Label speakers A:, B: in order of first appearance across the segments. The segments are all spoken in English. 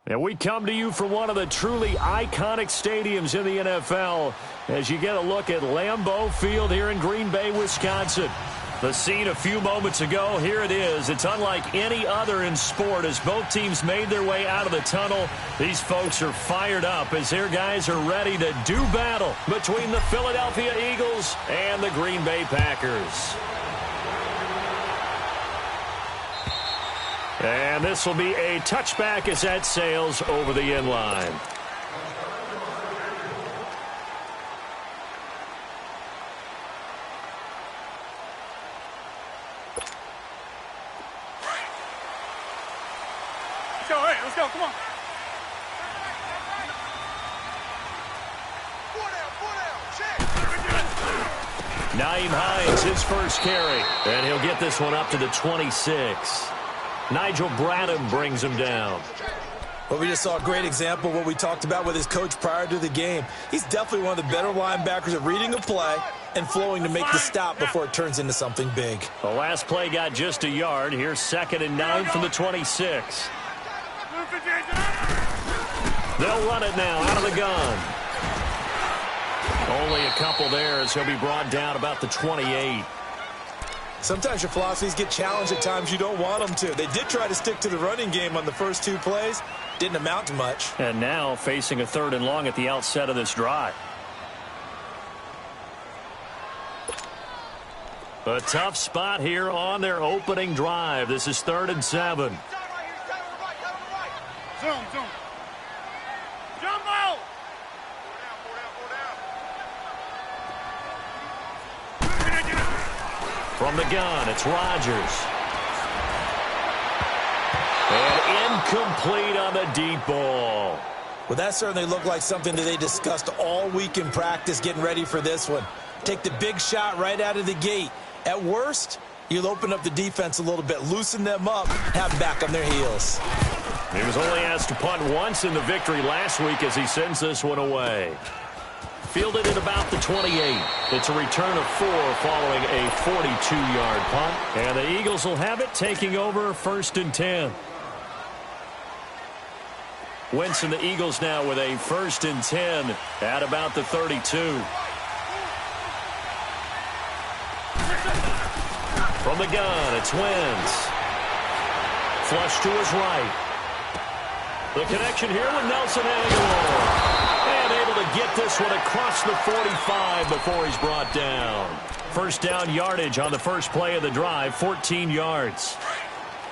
A: And we come to you from one of the truly iconic stadiums in the NFL as you get a look at Lambeau Field here in Green Bay, Wisconsin. The scene a few moments ago, here it is. It's unlike any other in sport as both teams made their way out of the tunnel. These folks are fired up as their guys are ready to do battle between the Philadelphia Eagles and the Green Bay Packers. And this will be a touchback as that sails over the end line.
B: Let's go, hey, let's go, come on.
A: Nyheim Hines, his first carry, and he'll get this one up to the 26. Nigel Bradham brings him down.
C: Well, we just saw a great example of what we talked about with his coach prior to the game. He's definitely one of the better linebackers at reading a play and flowing to make the stop before it turns into something big.
A: The last play got just a yard. Here's 2nd and 9 from the 26. They'll run it now out of the gun. Only a couple there as he'll be brought down about the 28.
C: Sometimes your philosophies get challenged at times you don't want them to. They did try to stick to the running game on the first 2 plays. Didn't amount to much.
A: And now facing a 3rd and long at the outset of this drive. A tough spot here on their opening drive. This is 3rd and 7.
B: Zoom. Jumbo!
A: From the gun, it's Rodgers. And incomplete on the deep ball.
C: Well, that certainly looked like something that they discussed all week in practice getting ready for this one. Take the big shot right out of the gate. At worst, you'll open up the defense a little bit, loosen them up, have them back on their heels.
A: He was only asked to punt once in the victory last week as he sends this one away. Fielded at about the 28. It's a return of 4 following a 42-yard punt. And the Eagles will have it, taking over 1st and 10. Wentz and the Eagles now with a 1st and 10 at about the 32. From the gun, it's Wentz. Flush to his right. The connection here with Nelson Aguilar. And able to get this one across the 45 before he's brought down. First down yardage on the first play of the drive, 14 yards.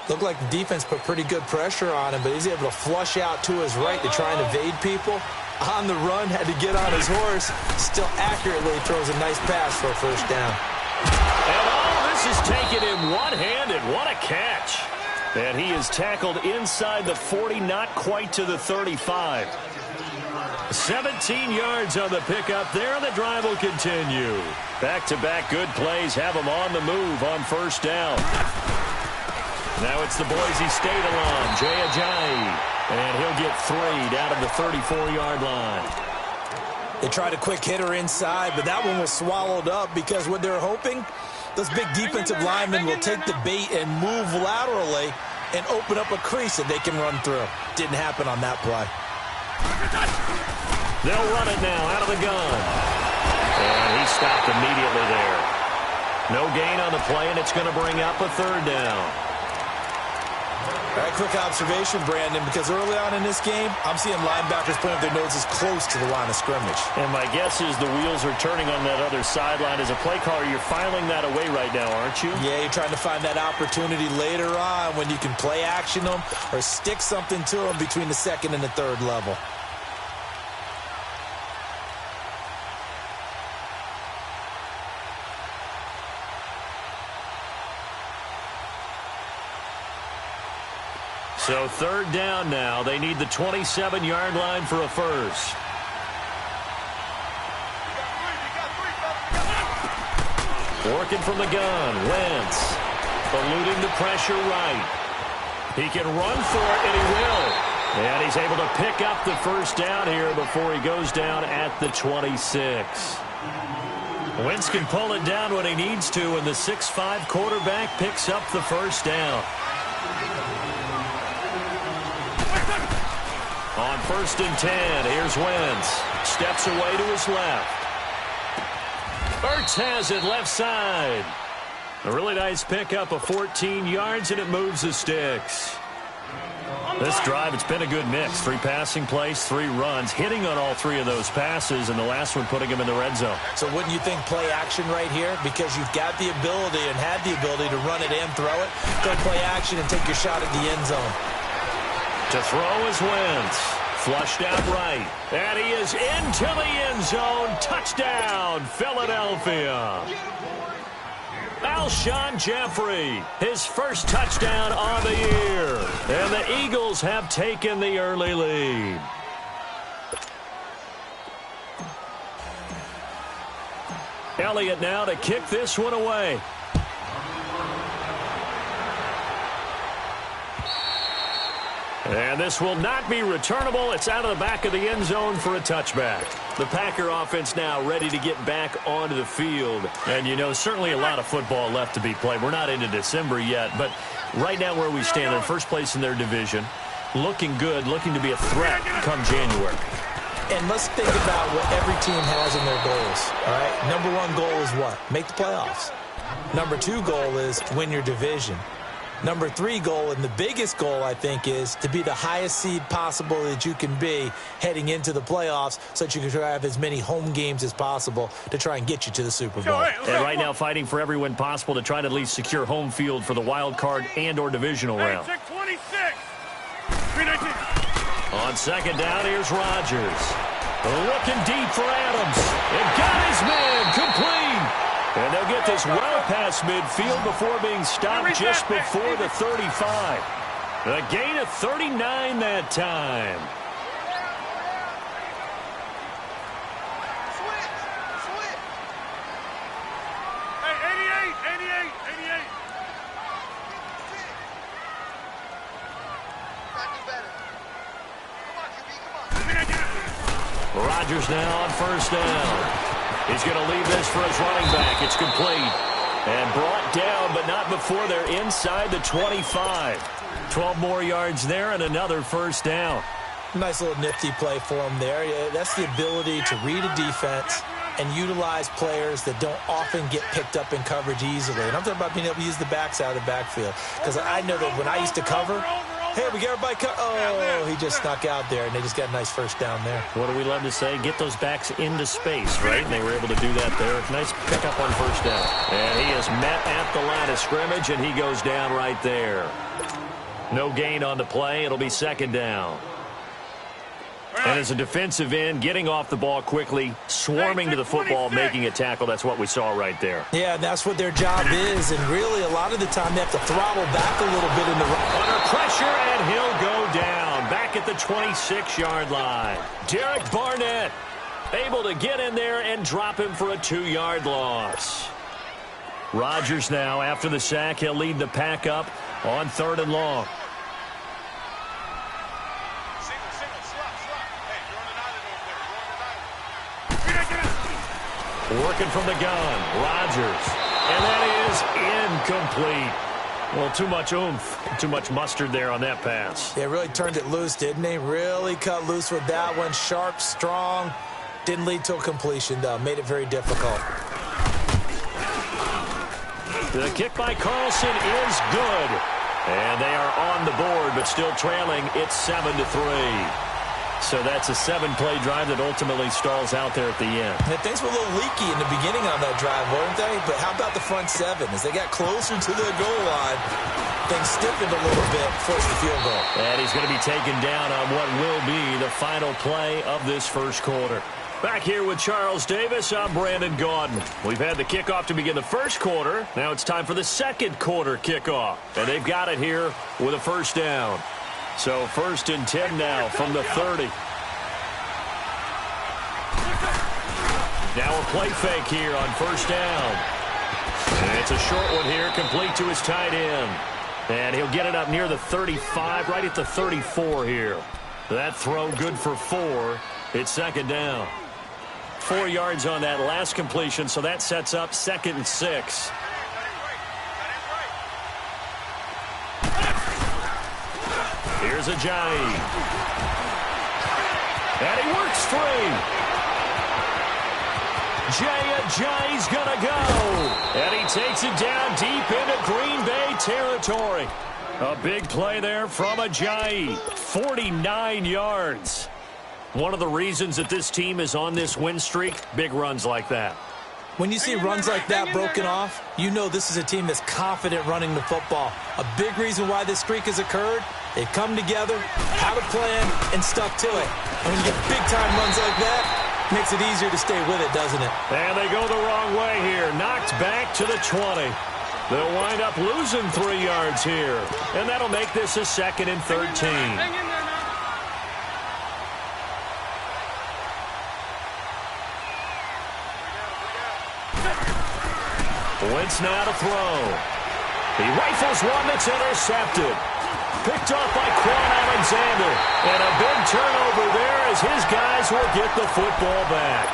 C: Looked like the defense put pretty good pressure on him, but he's able to flush out to his right to try and evade people. On the run, had to get on his horse. Still accurately throws a nice pass for a first down.
A: And all this is taken in one-handed. What a catch. And he is tackled inside the 40, not quite to the 35. 17 yards on the pickup there, and the drive will continue. Back-to-back good plays have him on the move on first down. Now it's the Boise State alum, Jay Ajayi, and he'll get 3 down at the 34-yard line.
C: They tried a quick hitter inside, but that one was swallowed up because what they're hoping, those big defensive linemen will take the bait and move laterally and open up a crease that they can run through. Didn't happen on that play.
A: They'll run it now out of the gun. And he stopped immediately there. No gain on the play, and it's going to bring up a 3rd down.
C: All right, quick observation, Brandon, because early on in this game, I'm seeing linebackers putting up their noses close to the line of scrimmage.
A: And my guess is the wheels are turning on that other sideline. As a play caller, you're filing that away right now, aren't you?
C: Yeah, you're trying to find that opportunity later on when you can play action them or stick something to them between the 2nd and the 3rd level.
A: So 3rd down now. They need the 27-yard line for a first. Working from the gun. Wentz eluding the pressure right. He can run for it, and he will. And he's able to pick up the first down here before he goes down at the 26. Wentz can pull it down when he needs to, and the 6'5" quarterback picks up the first down. On 1st and 10, here's Wentz. Steps away to his left. Ertz has it left side. A really nice pickup of 14 yards, and it moves the sticks. This drive, it's been a good mix. 3 passing plays, 3 runs, hitting on all 3 of those passes, and the last one putting him in the red zone.
C: So wouldn't you think play action right here? Because you've got the ability and had the ability to run it and throw it. Go play action and take your shot at the end zone.
A: To throw is Wentz. Flushed out right. And he is into the end zone. Touchdown, Philadelphia. Alshon Jeffrey, his first touchdown on the year. And the Eagles have taken the early lead. Elliott now to kick this one away. And this will not be returnable. It's out of the back of the end zone for a touchback. The Packer offense now ready to get back onto the field. And, you know, certainly a lot of football left to be played. We're not into December yet, but right now where we stand, they're first place in their division. Looking good, looking to be a threat come January.
C: And let's think about what every team has in their goals, all right? Number 1 goal is what? Make the playoffs. Number 2 goal is win your division. Number 3 goal, and the biggest goal, I think, is to be the highest seed possible that you can be heading into the playoffs so that you can try to have as many home games as possible to try and get you to the Super Bowl.
A: And right now fighting for every win possible to try to at least secure home field for the wild card and or divisional round.
B: 26.
A: On 2nd down, here's Rodgers. Looking deep for Adams. And got his man complete. And they'll get this well past midfield before being stopped just before the 35. A gain of 39 that time. Rodgers now on first down. He's going to leave this for his running back. It's complete. And brought down, but not before they're inside the 25. 12 more yards there and another first down.
C: Nice little nifty play for him there. Yeah, that's the ability to read a defense and utilize players that don't often get picked up in coverage easily. And I'm talking about being able to use the backs out of the backfield. Because I know that when I used to cover, hey, we got everybody oh, he just snuck out there, and they just got a nice first down there.
A: What do we love to say? Get those backs into space, right? And they were able to do that there. Nice pickup on first down. And he is met at the line of scrimmage, and he goes down right there. No gain on the play. It'll be second down. And as a defensive end, getting off the ball quickly, swarming to the football, making a tackle, that's what we saw right there.
C: Yeah, and that's what their job is. And really, a lot of the time, they have to throttle back a little bit in the run.
A: Under pressure, and he'll go down. Back at the 26-yard line. Derek Barnett able to get in there and drop him for a 2-yard loss. Rodgers now, after the sack, he'll lead the pack up on 3rd and long. Working from the gun, Rodgers. And that is incomplete. Well, too much oomph, too much mustard there on that pass.
C: Yeah, really turned it loose, didn't he? Really cut loose with that one. Sharp, strong. Didn't lead to a completion, though. Made it very difficult.
A: The kick by Carlson is good. And they are on the board, but still trailing. It's 7-3. So that's a 7-play drive that ultimately stalls out there at the end.
C: And things were a little leaky in the beginning on that drive, weren't they? But how about the front 7? As they got closer to the goal line, things stiffened a little bit, forced the field goal.
A: And he's going to be taken down on what will be the final play of this first quarter. Back here with Charles Davis, I'm Brandon Gaudin. We've had the kickoff to begin the first quarter. Now it's time for the second quarter kickoff. And they've got it here with a first down. So 1st and 10 now from the 30. Now a play fake here on first down. And it's a short one here, complete to his tight end. And he'll get it up near the 35, right at the 34 here. That throw good for 4. It's 2nd down. 4 yards on that last completion, so that sets up 2nd and 6. Here's Ajayi. And he works free. Jay Ajayi's going to go. And he takes it down deep into Green Bay territory. A big play there from Ajayi. 49 yards. One of the reasons that this team is on this win streak, big runs like that.
C: When you see runs like that broken off, you know this is a team that's confident running the football. A big reason why this streak has occurred, they've come together, had a plan, and stuck to it. And when you get big-time runs like that, it makes it easier to stay with it, doesn't it?
A: And they go the wrong way here. Knocked back to the 20. They'll wind up losing 3 yards here. And that'll make this a 2nd and 13. Wentz now to throw. He rifles one that's intercepted. Picked off by Quan Alexander. And a big turnover there as his guys will get the football back.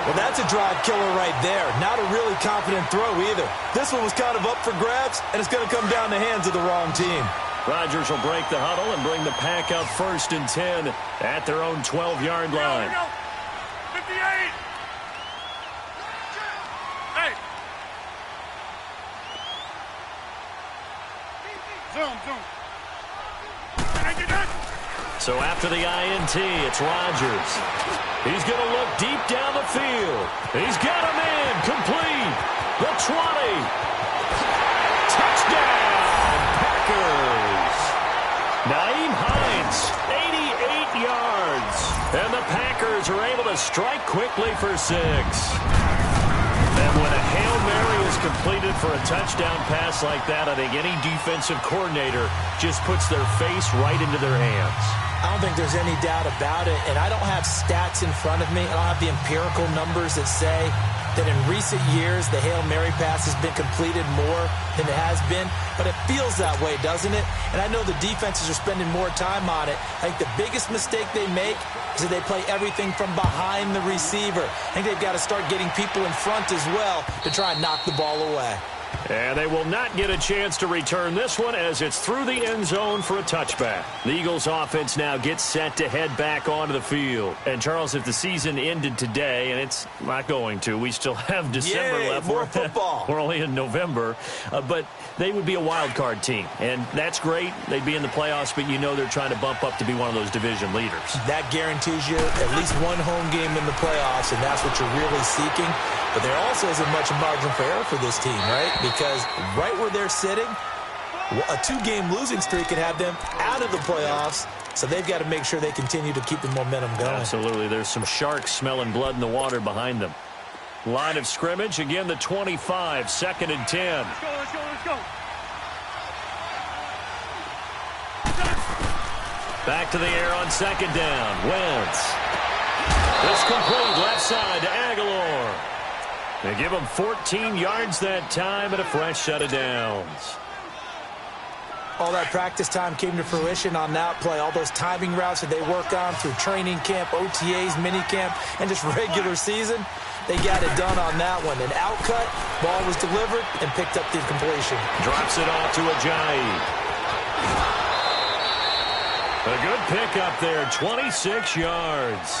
C: Well, that's a drive killer right there. Not a really confident throw either. This one was kind of up for grabs, and it's going to come down the hands of the wrong team.
A: Rodgers will break the huddle and bring the pack up 1st and 10 at their own 12-yard line.
B: 58. Hey. Zoom.
A: So after the INT, it's Rodgers. He's going to look deep down the field. He's got him in. Complete. The 20. Touchdown, Packers. Nyheim Hines, 88 yards. And the Packers are able to strike quickly for 6. And when a Hail Mary is completed for a touchdown pass like that, I think any defensive coordinator just puts their face right into their hands.
C: I don't think there's any doubt about it, and I don't have stats in front of me. I don't have the empirical numbers that say that in recent years the Hail Mary pass has been completed more than it has been, but it feels that way, doesn't it? And I know the defenses are spending more time on it. I think the biggest mistake they make is that they play everything from behind the receiver. I think they've got to start getting people in front as well to try and knock the ball away.
A: And they will not get a chance to return this one as it's through the end zone for a touchback. The Eagles offense now gets set to head back onto the field. And, Charles, if the season ended today, and it's not going to, we still have December left.
C: More football.
A: We're only in November. But they would be a wild card team. And that's great. They'd be in the playoffs, but you know they're trying to bump up to be one of those division leaders.
C: That guarantees you at least one home game in the playoffs, and that's what you're really seeking. But there also isn't much margin for error for this team, right? Because right where they're sitting, a 2-game losing streak could have them out of the playoffs. So they've got to make sure they continue to keep the momentum going.
A: Absolutely. There's some sharks smelling blood in the water behind them. Line of scrimmage, again, the 25, 2nd and 10.
B: Let's go, let's go, let's go.
A: Back to the air on 2nd down. Wentz. It's complete left side to Aguilar. They give him 14 yards that time and a fresh set of downs.
C: All that practice time came to fruition on that play. All those timing routes that they work on through training camp, OTAs, minicamp, and just regular season, they got it done on that one. An outcut, ball was delivered, and picked up the completion.
A: Drops it off to Ajayi. A good pickup there, 26 yards.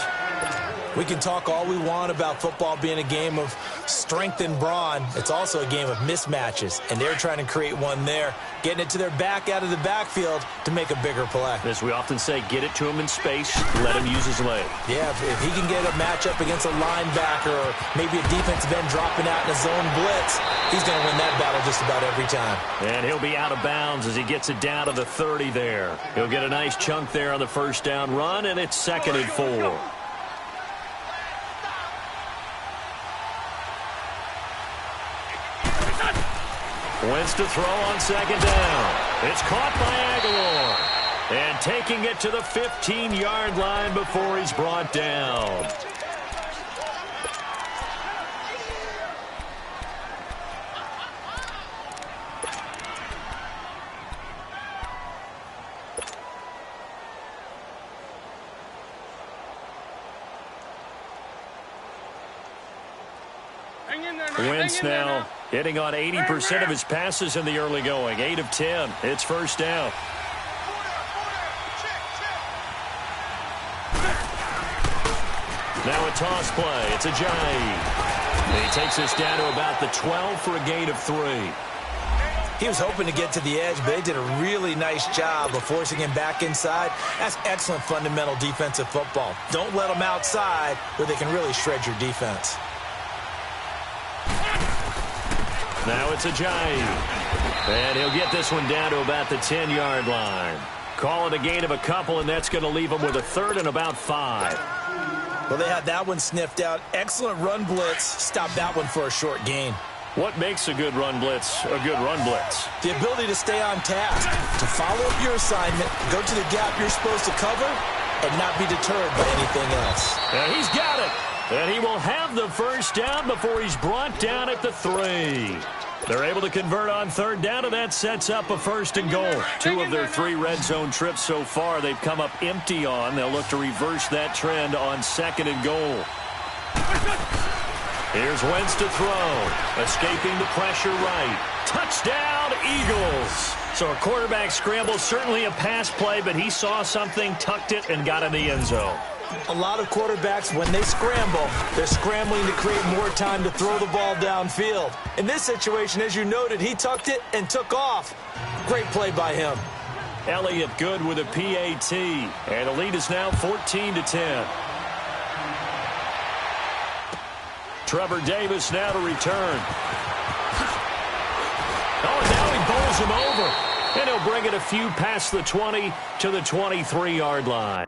C: We can talk all we want about football being a game of strength and brawn. It's also a game of mismatches, and they're trying to create one there, getting it to their back out of the backfield to make a bigger play.
A: As we often say, get it to him in space, let him use his leg.
C: Yeah, if he can get a matchup against a linebacker or maybe a defensive end dropping out in a zone blitz, he's going to win that battle just about every time.
A: And he'll be out of bounds as he gets it down to the 30 there. He'll get a nice chunk there on the first down run, and it's 2nd and 4. Wentz to throw on 2nd down. It's caught by Aguilar. And taking it to the 15-yard line before he's brought down.
B: Hang in there now.
A: Wentz now hitting on 80% of his passes in the early going. 8 of 10. It's first down. Now a toss play. It's Ajayi. He takes us down to about the 12 for a gain of 3.
C: He was hoping to get to the edge, but they did a really nice job of forcing him back inside. That's excellent fundamental defensive football. Don't let them outside where they can really shred your defense.
A: Now it's Ajayi. And he'll get this one down to about the 10-yard line. Call it a gain of a couple, and that's going to leave him with a 3rd and about 5.
C: Well, they had that one sniffed out. Excellent run blitz. Stop that one for a short gain.
A: What makes a good run blitz a good run blitz?
C: The ability to stay on task, to follow up your assignment, go to the gap you're supposed to cover, and not be deterred by anything else.
A: And he's got it. And he will have the first down before he's brought down at the 3. They're able to convert on 3rd down, and that sets up a 1st and goal. 2 of their 3 red zone trips so far they've come up empty on. They'll look to reverse that trend on 2nd and goal. Here's Wentz to throw. Escaping the pressure right. Touchdown, Eagles. So a quarterback scramble, certainly a pass play, but he saw something, tucked it, and got in the end zone.
C: A lot of quarterbacks, when they scramble, they're scrambling to create more time to throw the ball downfield. In this situation, as you noted, he tucked it and took off. Great play by him.
A: Elliott good with a PAT. And the lead is now 14-10. Trevor Davis now to return. Oh, now he bowls him over. And he'll bring it a few past the 20 to the 23-yard line.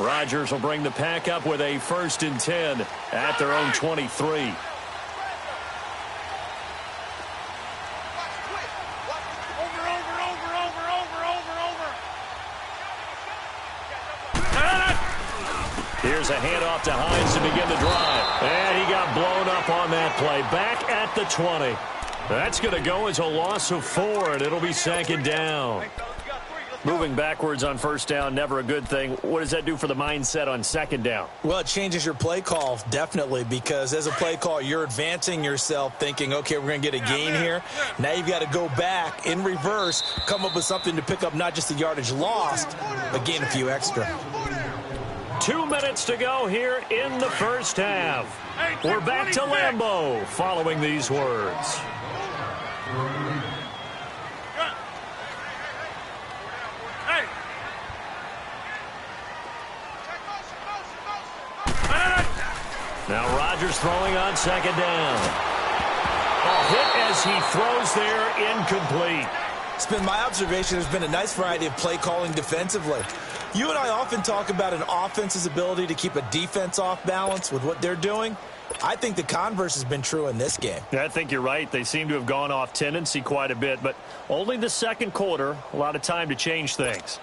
A: Rodgers will bring the pack up with a 1st and 10 at their own 23. Here's a handoff to Hines to begin the drive. And he got blown up on that play. Back at the 20. That's going to go as a loss of 4, and it'll be 2nd down. Moving backwards on 1st down, never a good thing. What does that do for the mindset on 2nd down?
C: Well, it changes your play call, definitely, because as a play call, you're advancing yourself thinking, okay, we're going to get a gain here. Now you've got to go back in reverse, come up with something to pick up not just the yardage lost, but gain a few extra.
A: 2 minutes to go here in the 1st half. We're back to Lambeau following these words. Now Rodgers throwing on 2nd down. A hit as he throws there, incomplete.
C: It's been my observation there's been a nice variety of play calling defensively. You and I often talk about an offense's ability to keep a defense off balance with what they're doing. I think the converse has been true in this game.
A: I think you're right. They seem to have gone off tendency quite a bit, but only the 2nd quarter, a lot of time to change things.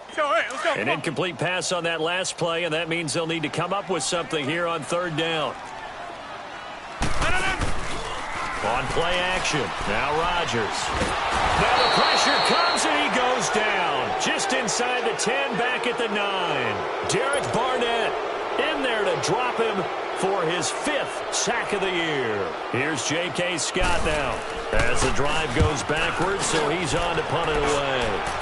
B: Let's go.
A: An incomplete pass on that last play, and that means they'll need to come up with something here on 3rd down. On play action, now Rodgers. Now the pressure comes, and he goes down. Just inside the 10, back at the 9. Derek Barnett in there to drop him for his 5th sack of the year. Here's J.K. Scott now as the drive goes backwards, so he's on to punt it away.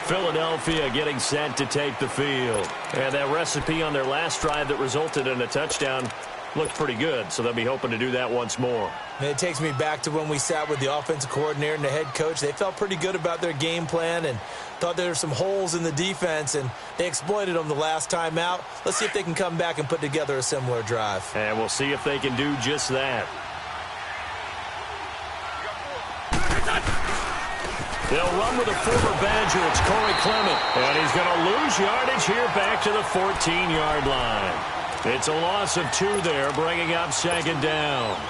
A: Philadelphia getting set to take the field. And that recipe on their last drive that resulted in a touchdown looked pretty good, so they'll be hoping to do that once more.
C: And it takes me back to when we sat with the offensive coordinator and the head coach. They felt pretty good about their game plan and thought there were some holes in the defense, and they exploited them the last time out. Let's see if they can come back and put together a similar drive.
A: And we'll see if they can do just that. They'll run with a former Badger. It's Corey Clement. And he's going to lose yardage here back to the 14-yard line. It's a loss of 2 there, bringing up 2nd down.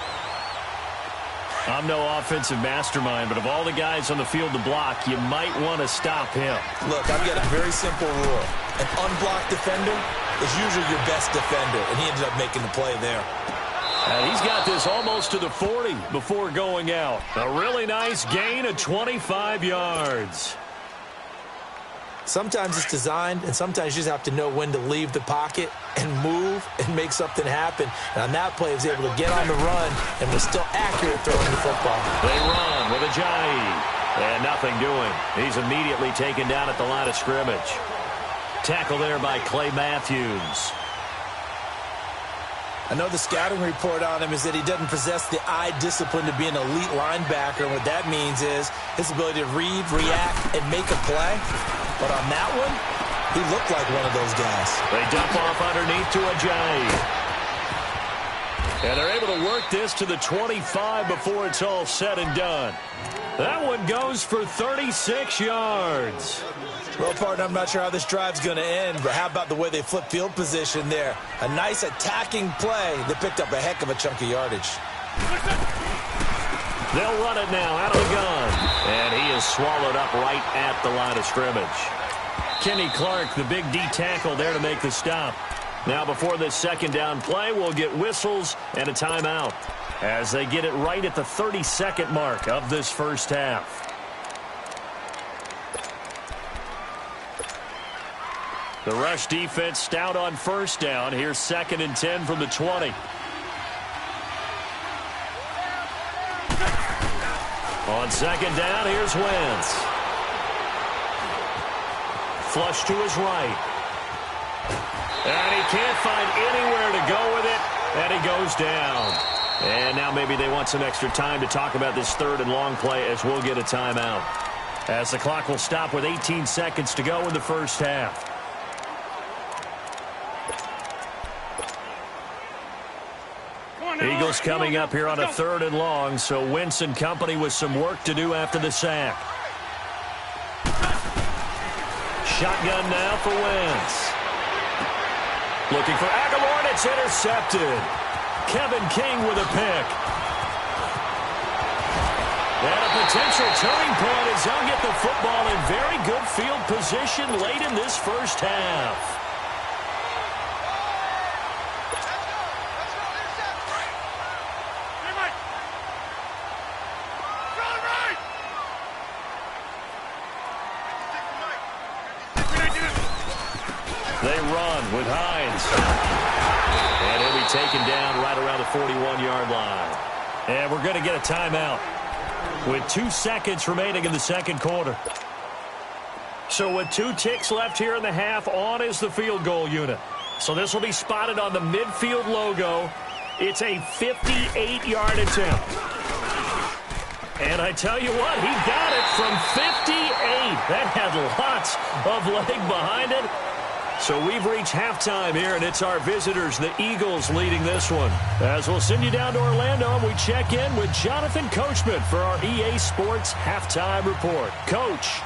A: I'm no offensive mastermind, but of all the guys on the field to block, you might want to stop him.
C: Look, I've got a very simple rule. An unblocked defender is usually your best defender, and he ended up making the play there.
A: And he's got this almost to the 40 before going out. A really nice gain of 25 yards.
C: Sometimes it's designed, and sometimes you just have to know when to leave the pocket and move and make something happen. And on that play, he was able to get on the run and was still accurate throwing the football.
A: They run with Ajayi. And nothing doing. He's immediately taken down at the line of scrimmage. Tackle there by Clay Matthews.
C: I know the scouting report on him is that he doesn't possess the eye discipline to be an elite linebacker. And what that means is his ability to read, react, and make a play. But on that one, he looked like one of those guys.
A: They dump off underneath to Ajayi. And they're able to work this to the 25 before it's all said and done. That one goes for 36 yards.
C: Well, partner, I'm not sure how this drive's going to end, but how about the way they flip field position there? A nice attacking play that picked up a heck of a chunk of yardage.
A: They'll run it now out of the gun. And he is swallowed up right at the line of scrimmage. Kenny Clark, the big D tackle there to make the stop. Now before this 2nd down play, we'll get whistles and a timeout as they get it right at the 32nd mark of this 1st half. The rush defense stout on 1st down. Here's 2nd and 10 from the 20. On 2nd down, here's Wentz. Flush to his right. And he can't find anywhere to go with it, and he goes down. And now maybe they want some extra time to talk about this 3rd and long play as we'll get a timeout. As the clock will stop with 18 seconds to go in the 1st half. Eagles coming up here on a 3rd and long, so Wentz and company with some work to do after the sack. Shotgun now for Wentz. Looking for Aguilar, and it's intercepted. Kevin King with a pick. And a potential turning point as they'll get the football in very good field position late in this first half. They run with Hines. And he'll be taken down right around the 41-yard line. And we're going to get a timeout with 2 seconds remaining in the second quarter. So with 2 ticks left here in the half, on is the field goal unit. So this will be spotted on the midfield logo. It's a 58-yard attempt. And I tell you what, he got it from 58. That had lots of leg behind it. So we've reached halftime here, and it's our visitors, the Eagles, leading this one. As we'll send you down to Orlando, and we check in with Jonathan Coachman for our EA Sports Halftime Report. Coach,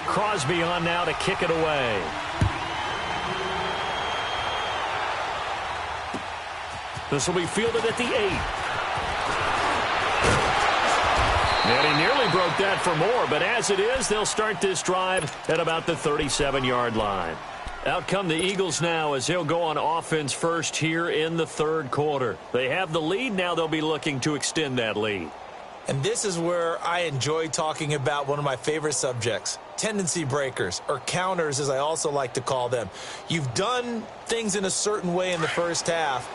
A: Crosby on now to kick it away. This will be fielded at the 8. And he nearly broke that for more, but as it is, they'll start this drive at about the 37-yard line. Out come the Eagles now as they'll go on offense first here in the third quarter. They have the lead. Now they'll be looking to extend that lead.
C: And this is where I enjoy talking about one of my favorite subjects, tendency breakers, or counters as I also like to call them. You've done things in a certain way in the first half,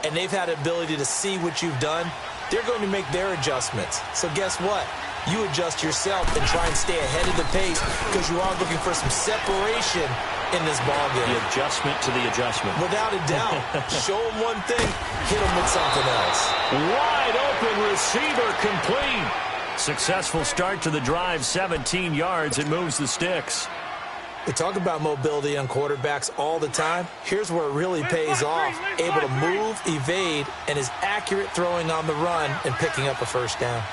C: and they've had the ability to see what you've done. They're going to make their adjustments. So guess what? You adjust yourself and try and stay ahead of the pace because you are looking for some separation in this ballgame.
A: The adjustment to the adjustment.
C: Without a doubt. Show them one thing, hit them with something else.
A: Wide open receiver complete. Successful start to the drive, 17 yards. It moves the sticks.
C: We talk about mobility on quarterbacks all the time. Here's where it really pays off. Able to move, evade, and is accurate throwing on the run and picking up a first down.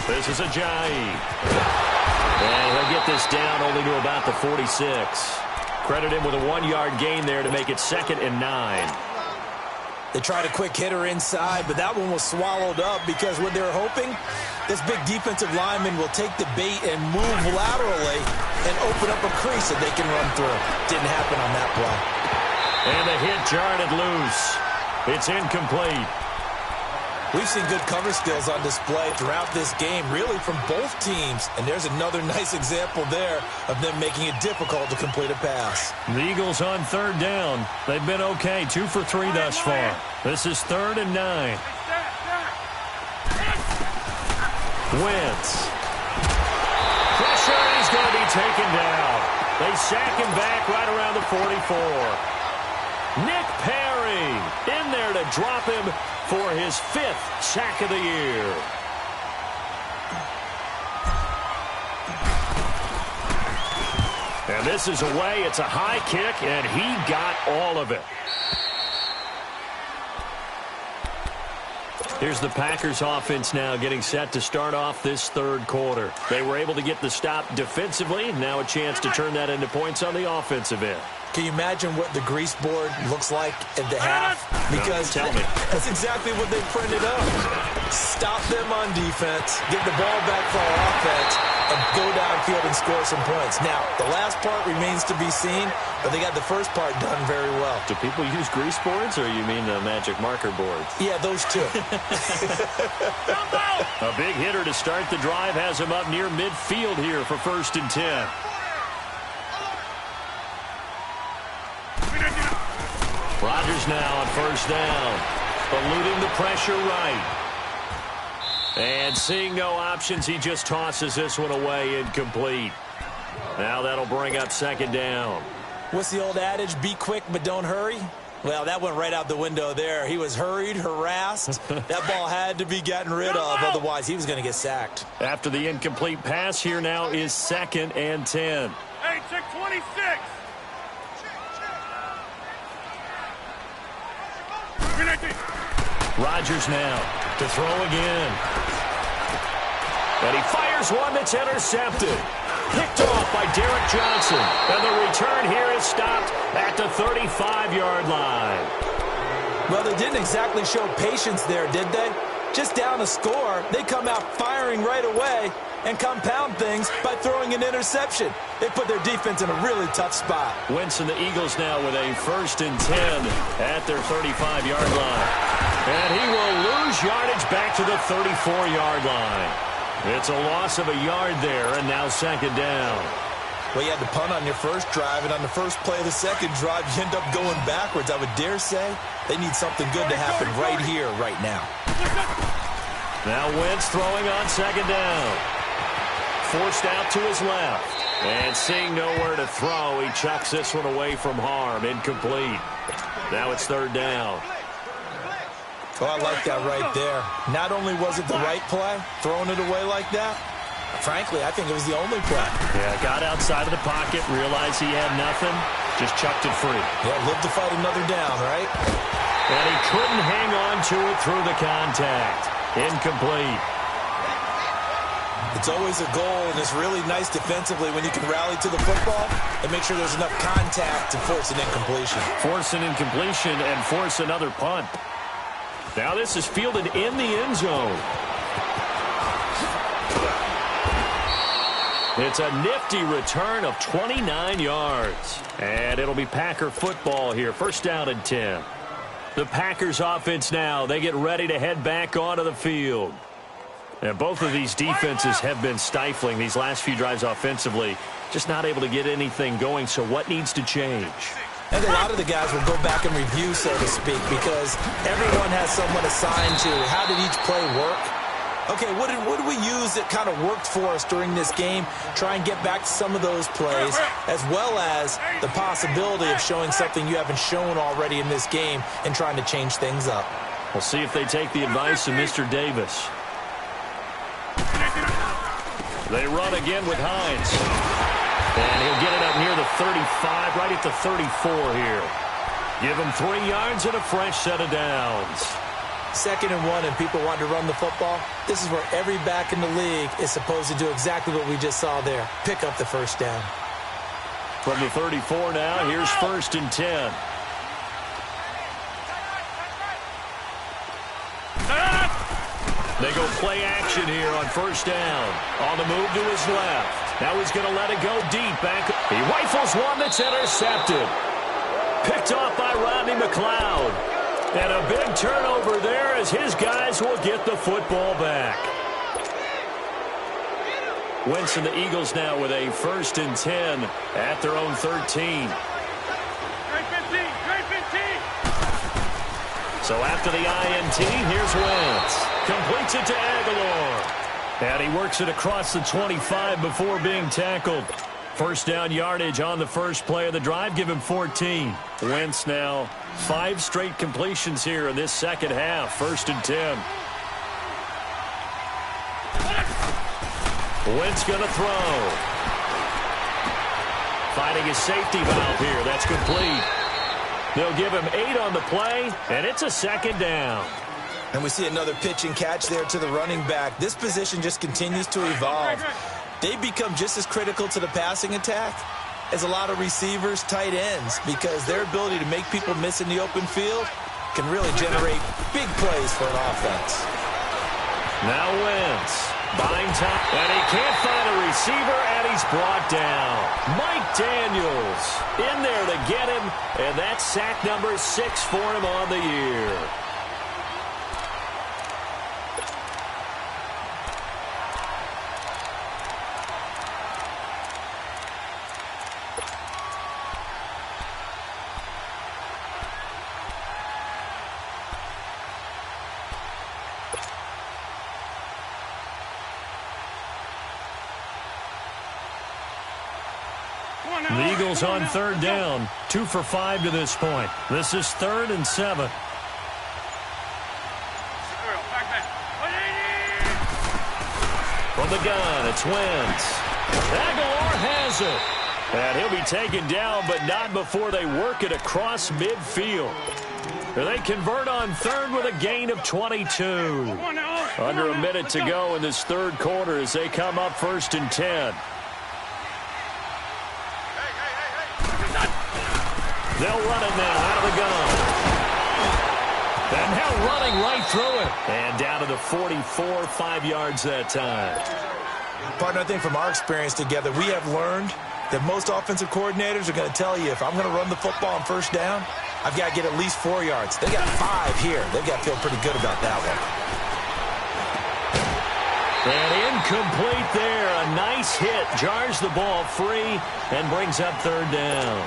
A: This is Ajayi. And he'll get this down only to about the 46. Credit him with a 1-yard gain there to make it 2nd and 9.
C: They tried a quick hitter inside, but that one was swallowed up because what they're hoping, this big defensive lineman will take the bait and move laterally and open up a crease that they can run through. Didn't happen on that play.
A: And the hit jarred it loose. It's incomplete.
C: We've seen good cover skills on display throughout this game, really from both teams. And there's another nice example there of them making it difficult to complete a pass.
A: The Eagles on 3rd down. They've been okay, 2 for 3 thus far. This is 3rd and 9. Wentz. Pressure, he's going to be taken down. They sack him back right around the 44. Nick Perry in there to drop him for his 5th sack of the year. And this is away. It's a high kick, and he got all of it. Here's the Packers offense now getting set to start off this third quarter. They were able to get the stop defensively. Now a chance to turn that into points on the offensive end.
C: Can you imagine what the grease board looks like at the half? Because
A: tell me.
C: That's exactly what they printed up. Stop them on defense, get the ball back for our offense, and go downfield and score some points. Now, the last part remains to be seen, but they got the first part done very well.
A: Do people use grease boards, or you mean the magic marker boards?
C: Yeah, those two.
A: A big hitter to start the drive has him up near midfield here for 1st and 10. Rodgers now on 1st down, eluding the pressure right. And seeing no options, he just tosses this one away incomplete. Now that'll bring up 2nd down.
C: What's the old adage? Be quick, but don't hurry. Well, that went right out the window there. He was hurried, harassed. That ball had to be gotten rid of, otherwise he was going to get sacked.
A: After the incomplete pass, here now is 2nd and 10.
B: Hey, check 26.
A: Rodgers now to throw again. And he fires one that's intercepted. Picked off by Derek Johnson. And the return here is stopped at the 35-yard line.
C: Well, they didn't exactly show patience there, did they? Just down a score, they come out firing right away and compound things by throwing an interception. They put their defense in a really tough spot.
A: Wentz and the Eagles now with a 1st and 10 at their 35-yard line. And he will lose yardage back to the 34-yard line. It's a loss of a yard there, and now 2nd down.
C: Well, you had to punt on your first drive, and on the first play of the second drive, you end up going backwards. I would dare say they need something good to happen right here, right now.
A: Now Wentz throwing on 2nd down. Forced out to his left. And seeing nowhere to throw, he chucks this one away from harm. Incomplete. Now it's 3rd down.
C: Oh, I like that right there. Not only was it the right play, throwing it away like that, frankly, I think it was the only play.
A: Yeah, got outside of the pocket, realized he had nothing, just chucked it free.
C: Yeah, live to fight another down, right?
A: And he couldn't hang on to it through the contact. Incomplete.
C: It's always a goal, and it's really nice defensively when you can rally to the football and make sure there's enough contact to force an incompletion. Force
A: an incompletion and force another punt. Now this is fielded in the end zone. It's a nifty return of 29 yards. And it'll be Packer football here. 1st down and 10. The Packers offense now. They get ready to head back onto the field. And both of these defenses have been stifling these last few drives offensively. Just not able to get anything going. So what needs to change?
C: I think a lot of the guys will go back and review, so to speak, because everyone has someone assigned to how did each play work. Okay, what did we use that kind of worked for us during this game? Try and get back to some of those plays, as well as the possibility of showing something you haven't shown already in this game and trying to change things up.
A: We'll see if they take the advice of Mr. Davis. They run again with Hines. And he'll get it up near the 35, right at the 34 here. Give him 3 yards and a fresh set of downs.
C: 2nd and 1, and people want to run the football. This is where every back in the league is supposed to do exactly what we just saw there. Pick up the 1st down.
A: From the 34 now, here's 1st and 10. They go play action here on 1st down. On the move to his left. Now he's going to let it go deep back. He rifles one that's intercepted. Picked off by Rodney McLeod. And a big turnover there as his guys will get the football back. Wentz and the Eagles now with a 1st and 10 at their own 13. So after the INT, here's Wentz. Completes it to Aguilar. And he works it across the 25 before being tackled. 1st down yardage on the first play of the drive. Give him 14. Wentz now 5 straight completions here in this 2nd half. 1st and 10. Wentz going to throw. Finding his safety valve here. That's complete. They'll give him 8 on the play, and it's a 2nd down.
C: And we see another pitch and catch there to the running back. This position just continues to evolve. They become just as critical to the passing attack as a lot of receivers, tight ends, because their ability to make people miss in the open field can really generate big plays for an offense.
A: Now Wentz buying time, and he can't find a receiver, and he's brought down. Mike Daniels in there to get him, and that's sack number 6 for him on the year. The Eagles on 3rd down, 2 for 5 to this point. This is 3rd and 7. From the gun, it's Wentz. Aguilar has it. And he'll be taken down, but not before they work it across midfield. They convert on third with a gain of 22. Under a minute to go in this third quarter as they come up 1st and 10. They'll run it now out of the gun. And now running right through it. And down to the 44, 5 yards that time.
C: Partner, I think from our experience together, we have learned that most offensive coordinators are going to tell you, if I'm going to run the football on 1st down, I've got to get at least 4 yards. They got 5 here. They've got to feel pretty good about that one.
A: And incomplete there. A nice hit. Jars the ball free and brings up 3rd down.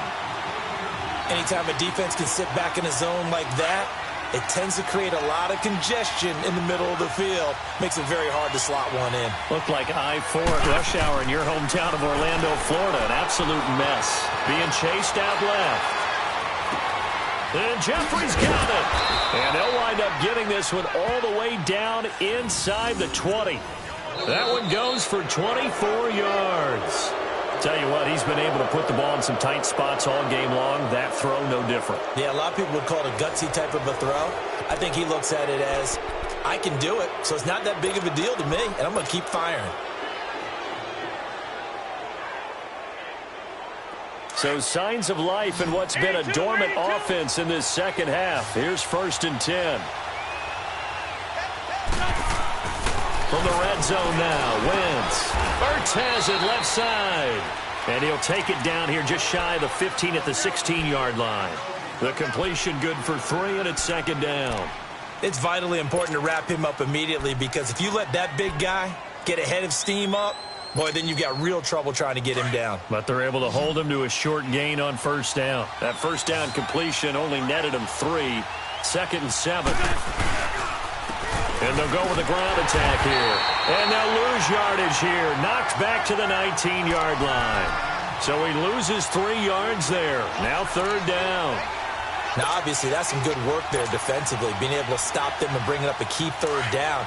C: Anytime a defense can sit back in a zone like that, it tends to create a lot of congestion in the middle of the field. Makes it very hard to slot one in.
A: Looked like I-4 at rush hour in your hometown of Orlando, Florida. An absolute mess. Being chased out left. And Jeffrey's got it. And they'll wind up getting this one all the way down inside the 20. That one goes for 24 yards. Tell you what, he's been able to put the ball in some tight spots all game long. That throw, no different.
C: Yeah, a lot of people would call it a gutsy type of a throw. I think he looks at it as, I can do it, so it's not that big of a deal to me, and I'm going to keep firing.
A: So signs of life in what's been a dormant offense in this second half. Here's 1st and 10. From the red zone now, Wentz. Ertz has it left side. And he'll take it down here just shy of the 15 at the 16-yard line. The completion good for 3, and it's 2nd down.
C: It's vitally important to wrap him up immediately, because if you let that big guy get ahead of steam up, boy, then you've got real trouble trying to get him down.
A: But they're able to hold him to a short gain on 1st down. That 1st down completion only netted him 3. 2nd and 7. And they'll go with a ground attack here. And they'll lose yardage here. Knocked back to the 19-yard line. So he loses 3 yards there. Now 3rd down.
C: Now, obviously, that's some good work there defensively, being able to stop them and bring up a key 3rd down.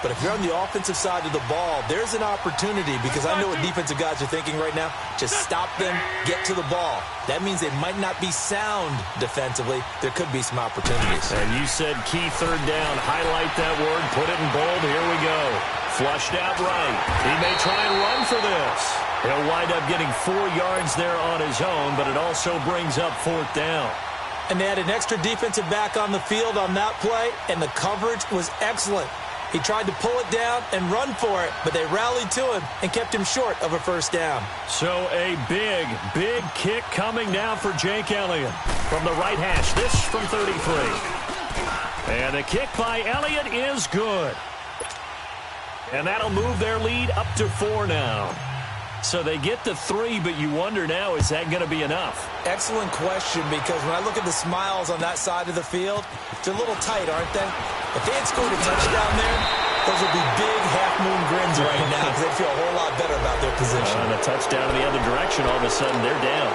C: But if you're on the offensive side of the ball, there's an opportunity, because I know what defensive guys are thinking right now. Just stop them, get to the ball. That means they might not be sound defensively. There could be some opportunities.
A: And you said key 3rd down. Highlight that word. Put it in bold. Here we go. Flushed out right. He may try and run for this. He'll wind up getting 4 yards there on his own, but it also brings up 4th down.
C: And they had an extra defensive back on the field on that play, and the coverage was excellent. He tried to pull it down and run for it, but they rallied to him and kept him short of a 1st down.
A: So a big, big kick coming now for Jake Elliott from the right hash. This from 33. And the kick by Elliott is good. And that'll move their lead up to 4 now. So they get the 3, but you wonder now, is that going to be enough?
C: Excellent question, because when I look at the smiles on that side of the field, they're a little tight, aren't they? If they had scored a touchdown there, those would be big half-moon grins right now, because they'd feel a whole lot better about their position.
A: And a touchdown in the other direction, all of a sudden they're down.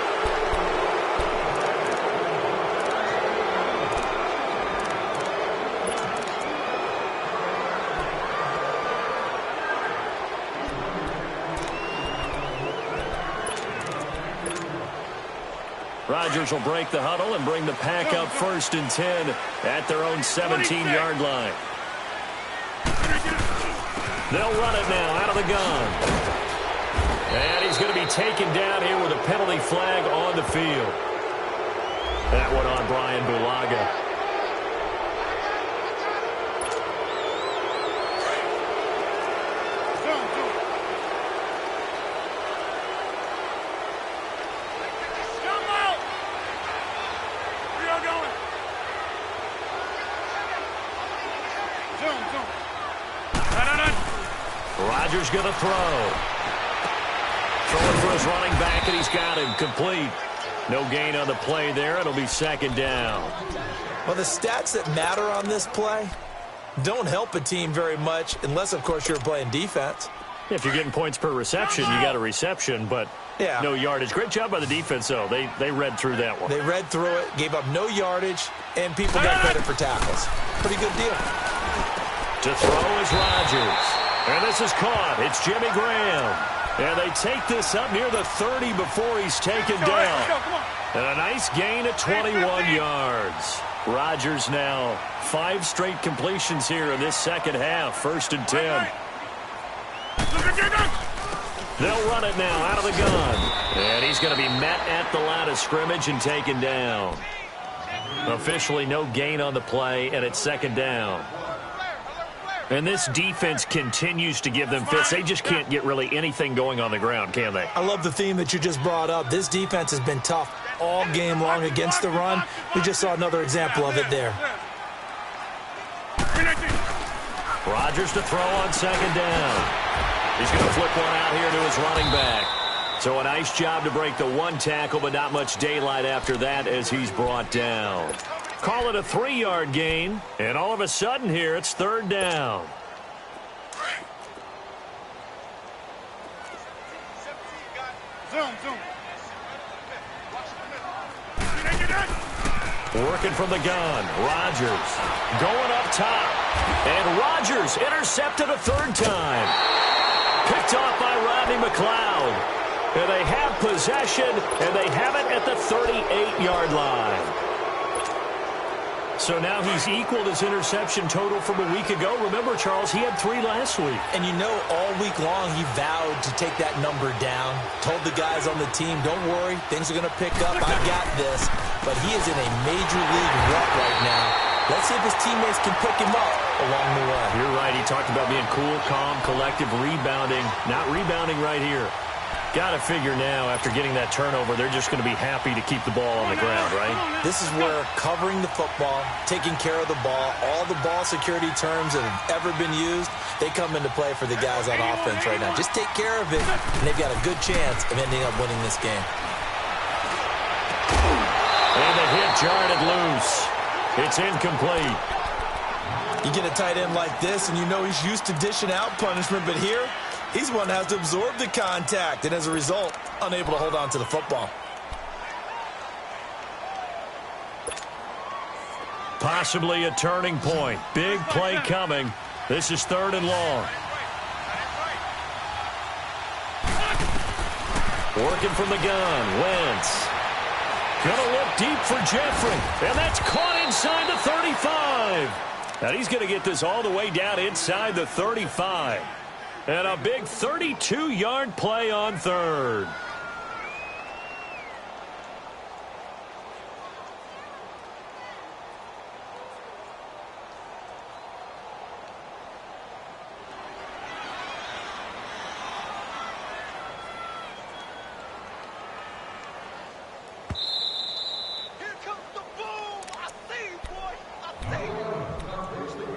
A: Rodgers will break the huddle and bring the pack up 1st and 10 at their own 17-yard line. They'll run it now out of the gun. And he's going to be taken down here with a penalty flag on the field. That one on Brian Bulaga. Rodgers going to throw. Throwing for his running back, and he's got him complete. No gain on the play there. It'll be 2nd down.
C: Well, the stats that matter on this play don't help a team very much unless, of course, you're playing defense.
A: If you're getting points per reception, you got a reception, but no yardage. Great job by the defense, though. They read through that one.
C: They read through it, gave up no yardage, and people got credit for tackles. Pretty good deal.
A: To throw is Rodgers. And this is caught. It's Jimmy Graham. And they take this up near the 30 before he's taken down. And a nice gain of 21 yards. Rodgers now 5 straight completions here in this second half. 1st and 10. They'll run it now out of the gun. And he's going to be met at the line of scrimmage and taken down. Officially no gain on the play, and it's 2nd down. And this defense continues to give them fits. They just can't get really anything going on the ground, can they?
C: I love the theme that you just brought up. This defense has been tough all game long against the run. We just saw another example of it there.
A: Rodgers to throw on 2nd down. He's going to flip one out here to his running back. So a nice job to break the 1 tackle, but not much daylight after that as he's brought down. Call it a 3-yard gain, and all of a sudden here it's 3rd down. Working from the gun, Rodgers going up top, and Rodgers intercepted a 3rd time. Picked off by Rodney McLeod. And they have possession, and they have it at the 38-yard line. So now he's equaled his interception total from a week ago. Remember, Charles, he had 3 last week.
C: And you know, all week long he vowed to take that number down. Told the guys on the team, don't worry, things are going to pick up. I got this. But he is in a major league rut right now. Let's see if his teammates can pick him up along the way.
A: You're right. He talked about being cool, calm, collective, rebounding. Not rebounding right here. Got to figure now, after getting that turnover, they're just going to be happy to keep the ball on the ground, right?
C: This is where covering the football, taking care of the ball, all the ball security terms that have ever been used, they come into play for the guys on offense right now. Just take care of it, and they've got a good chance of ending up winning this game.
A: And the hit jarred it loose. It's incomplete.
C: You get a tight end like this, and you know he's used to dishing out punishment, but here, he's one that has to absorb the contact, and as a result, unable to hold on to the football.
A: Possibly a turning point. Big play coming. This is 3rd and long. Working from the gun, Wentz. Gonna look deep for Jeffrey, and that's caught inside the 35. And he's gonna get this all the way down inside the 35. And a big 32-yard play on 3rd.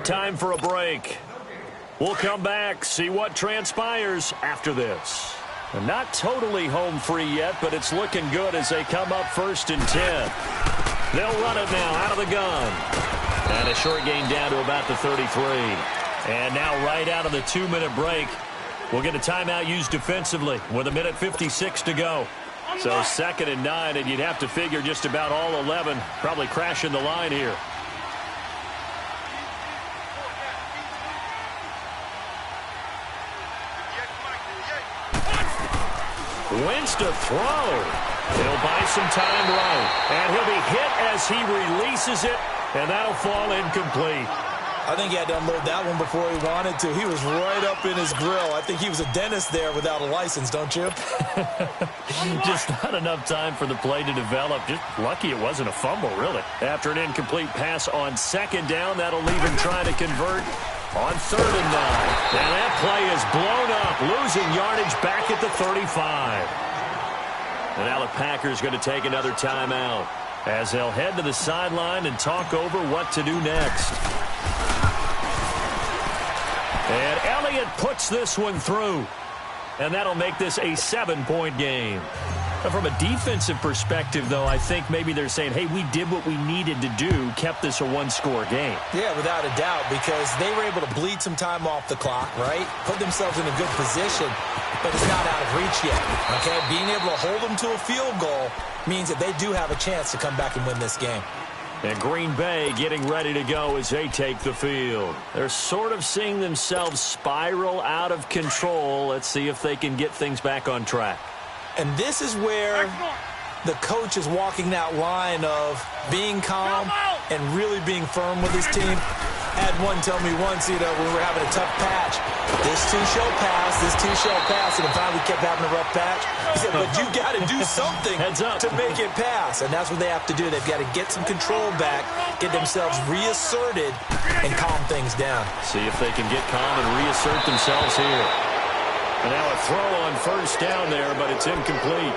A: Time for a break. We'll come back, see what transpires after this. And not totally home free yet, but it's looking good as they come up 1st and 10. They'll run it now out of the gun. And a short gain down to about the 33. And now right out of the 2-minute break, we'll get a timeout used defensively with 1:56 to go. So 2nd and 9, and you'd have to figure just about all 11 probably crashing the line here. Wentz to throw. He'll buy some time right. And he'll be hit as he releases it, and that'll fall incomplete.
C: I think he had to unload that one before he wanted to. He was right up in his grill. I think he was a dentist there without a license, don't you?
A: Just not enough time for the play to develop. Just lucky it wasn't a fumble, really. After an incomplete pass on 2nd down, that'll leave him trying to convert on 3rd and 9. And that play is blown up, losing yardage back at the 35. And now the Packers going to take another timeout as they'll head to the sideline and talk over what to do next. And Elliott puts this one through. And that'll make this a 7-point game. From a defensive perspective, though, I think maybe they're saying, hey, we did what we needed to do, kept this a 1-score game.
C: Yeah, without a doubt, because they were able to bleed some time off the clock, right? Put themselves in a good position, but it's not out of reach yet, okay? Being able to hold them to a field goal means that they do have a chance to come back and win this game.
A: And Green Bay getting ready to go as they take the field. They're sort of seeing themselves spiral out of control. Let's see if they can get things back on track.
C: And this is where the coach is walking that line of being calm and really being firm with his team. I had one tell me once, when we were having a tough patch, this too shall pass, and finally we kept having a rough patch. He said, but you got to do something to make it pass, and that's what they have to do. They've got to get some control back, get themselves reasserted, and calm things down.
A: See if they can get calm and reassert themselves here. And now a throw on first down there, but it's incomplete.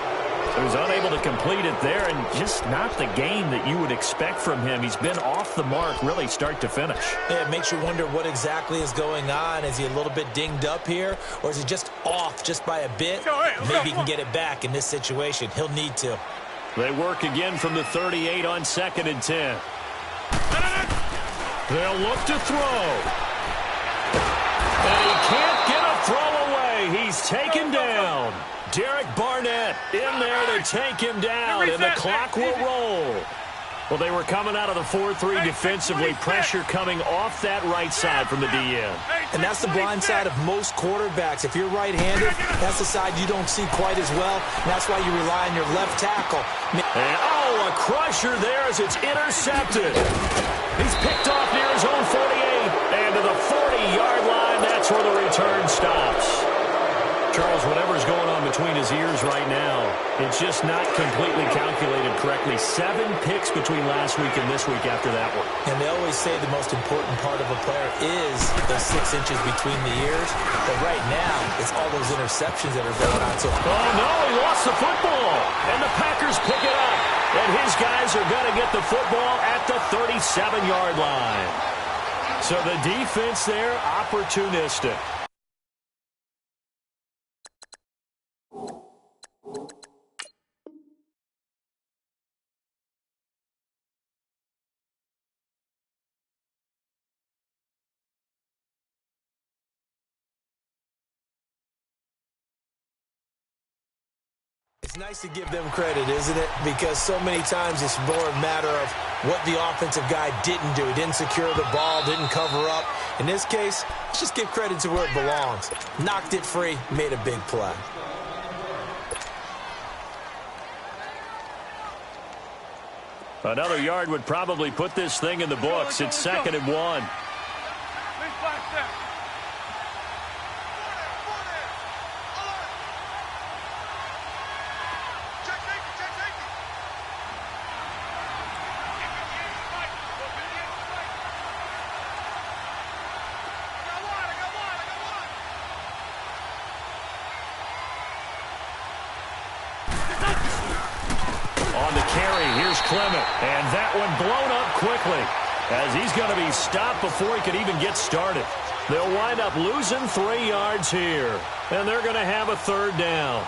A: So he's unable to complete it there, and just not the game that you would expect from him. He's been off the mark really start to finish.
C: Yeah, it makes you wonder what exactly is going on. Is he a little bit dinged up here, or is he just off just by a bit? Maybe he can get it back in this situation. He'll need to.
A: They work again from the 38 on 2nd and 10. They'll look to throw. And he can't get a throw away. He's taken down. Derek Barnett in there to take him down, and the clock will roll. Well, they were coming out of the 4-3 defensively. Pressure coming off that right side from the DN.
C: And that's the blind side of most quarterbacks. If you're right-handed, that's the side you don't see quite as well. And that's why you rely on your left tackle.
A: And, a crusher there as it's intercepted. He's picked off near his own 48. And to the 40-yard line, that's where the return stops. Charles, whatever's going on between his ears right now, it's just not completely calculated correctly. 7 picks between last week and this week after that one.
C: And they always say the most important part of a player is those 6 inches between the ears. But right now, it's all those interceptions that are going on. So,
A: oh, no, he lost the football. And the Packers pick it up. And his guys are going to get the football at the 37-yard line. So the defense there, opportunistic.
C: It's nice to give them credit, isn't it? Because so many times it's more a matter of what the offensive guy didn't do. He didn't secure the ball, didn't cover up. In this case, let's just give credit to where it belongs. Knocked it free, made a big play.
A: Another yard would probably put this thing in the books. It's 2nd and 1. On the carry, here's Clement. And that one blown up quickly as he's going to be stopped before he could even get started. They'll wind up losing 3 yards here. And they're going to have a 3rd down.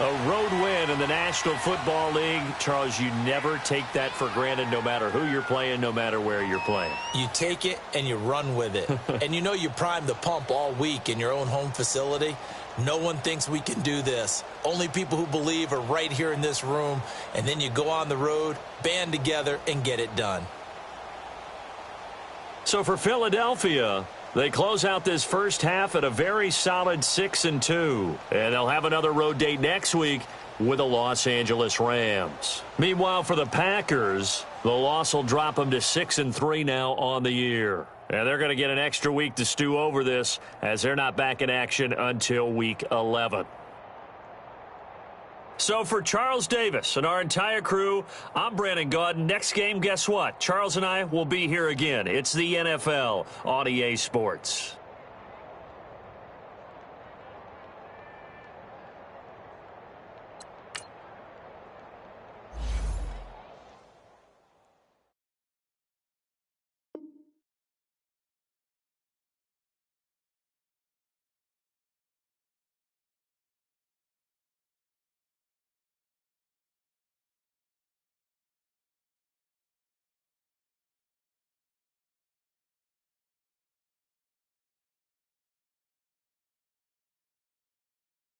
A: A road win in the National Football League. Charles, you never take that for granted no matter who you're playing, no matter where you're playing.
C: You take it and you run with it. And you know you primed the pump all week in your own home facility. No one thinks we can do this. Only people who believe are right here in this room. And then you go on the road, band together, and get it done.
A: So for Philadelphia, they close out this first half at a very solid 6-2. And they'll have another road date next week with the Los Angeles Rams. Meanwhile, for the Packers, the loss will drop them to 6-3 now on the year. And they're going to get an extra week to stew over this as they're not back in action until week 11. So for Charles Davis and our entire crew, I'm Brandon Gaudin. Next game, guess what? Charles and I will be here again. It's the NFL on EA Sports.